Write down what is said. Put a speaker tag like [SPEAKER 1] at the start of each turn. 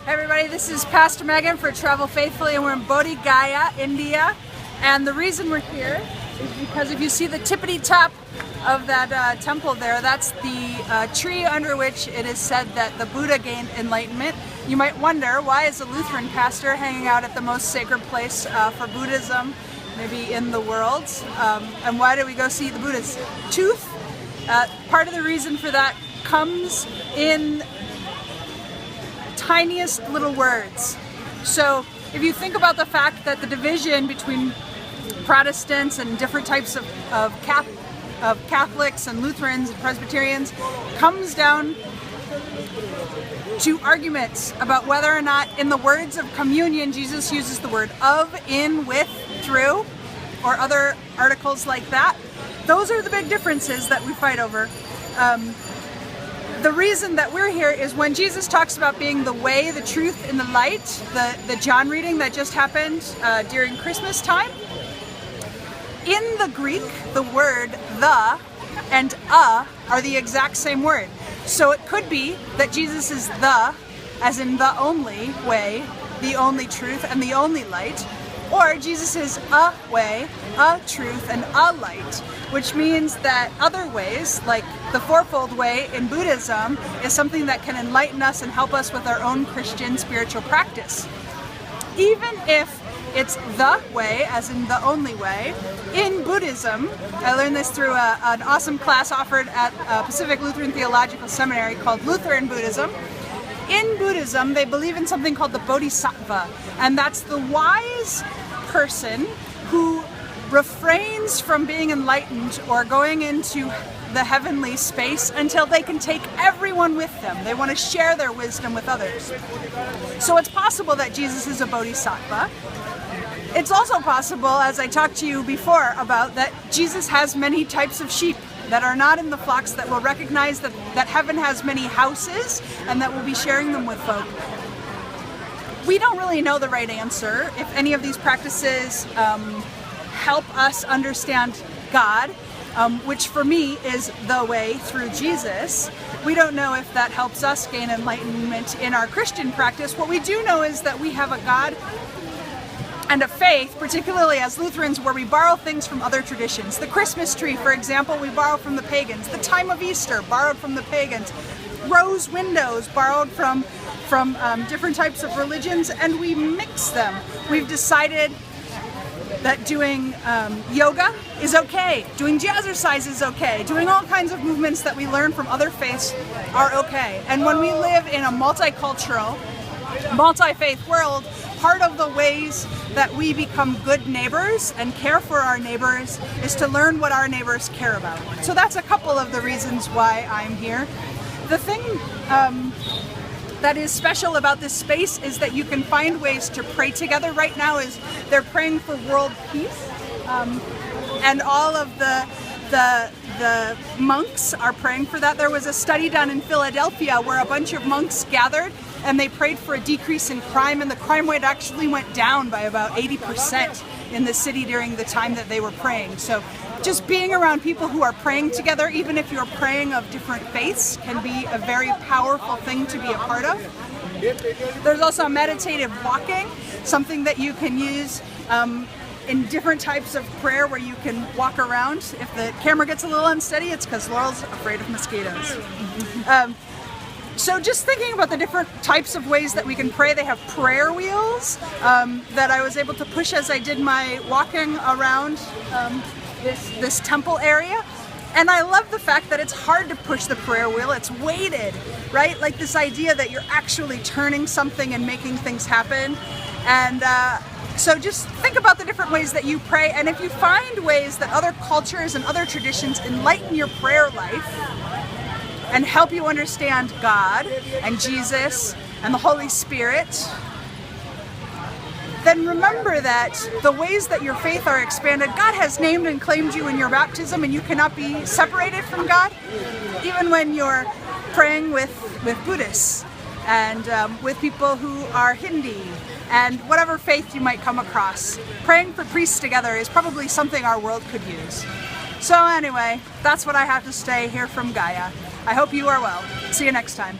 [SPEAKER 1] Hey everybody, this is Pastor Megan for Travel Faithfully, and we're in Bodhgaya, India. And the reason we're here is because if you see the tippity top of that temple there, that's the tree under which it is said that the Buddha gained enlightenment. You might wonder, why is a Lutheran pastor hanging out at the most sacred place for Buddhism, maybe in the world? And why do we go see the Buddha's tooth? Part of the reason for that comes in tiniest little words. So if you think about the fact that the division between Protestants and different types of Catholics and Lutherans and Presbyterians comes down to arguments about whether or not, in the words of communion, Jesus uses the word of, in, with, through, or other articles like that. Those are the big differences that we fight over. The reason that we're here is when Jesus talks about being the way, the truth, and the light, the John reading that just happened during Christmas time. In the Greek, the word the and are the exact same word. So it could be that Jesus is the, as in the only way, the only truth, and the only light. Or Jesus is a way, a truth, and a light, which means that other ways, like the fourfold way in Buddhism, is something that can enlighten us and help us with our own Christian spiritual practice. Even if it's the way, as in the only way, in Buddhism, I learned this through an awesome class offered at Pacific Lutheran Theological Seminary called Lutheran Buddhism. In Buddhism, they believe in something called the Bodhisattva, and that's the wise person who refrains from being enlightened or going into the heavenly space until they can take everyone with them. They want to share their wisdom with others. So it's possible that Jesus is a Bodhisattva. It's also possible, as I talked to you before about, that Jesus has many types of sheep that are not in the flocks, that will recognize that heaven has many houses and that will be sharing them with folk. We don't really know the right answer if any of these practices help us understand God, which for me is the way through Jesus. We don't know if that helps us gain enlightenment in our Christian practice. What we do know is that we have a God and a faith, particularly as Lutherans, where we borrow things from other traditions. The Christmas tree, for example, we borrow from the pagans. The time of Easter, borrowed from the pagans. Rose windows, borrowed from different types of religions, and we mix them. We've decided that doing yoga is okay, doing jazzercise is okay, doing all kinds of movements that we learn from other faiths are okay. And when we live in a multicultural, multi-faith world, part of the ways that we become good neighbors and care for our neighbors is to learn what our neighbors care about. So that's a couple of the reasons why I'm here. The thing that is special about this space is that you can find ways to pray together. Right now is they're praying for world peace, and all of the monks are praying for that. There was a study done in Philadelphia where a bunch of monks gathered and they prayed for a decrease in crime, and the crime rate actually went down by about 80% in the city during the time that they were praying. So just being around people who are praying together, even if you're praying of different faiths, can be a very powerful thing to be a part of. There's also meditative walking, something that you can use in different types of prayer where you can walk around. If the camera gets a little unsteady, it's because Laurel's afraid of mosquitoes. So just thinking about the different types of ways that we can pray. They have prayer wheels that I was able to push as I did my walking around this temple area. And I love the fact that it's hard to push the prayer wheel. It's weighted, right? Like this idea that you're actually turning something and making things happen. And so just think about the different ways that you pray. And if you find ways that other cultures and other traditions enlighten your prayer life and help you understand God and Jesus and the Holy Spirit, then remember that the ways that your faith are expanded, God has named and claimed you in your baptism, and you cannot be separated from God, even when you're praying with Buddhists and with people who are Hindi and whatever faith you might come across. Praying for priests together is probably something our world could use. So anyway, that's what I have to say here from Gaia. I hope you are well. See you next time.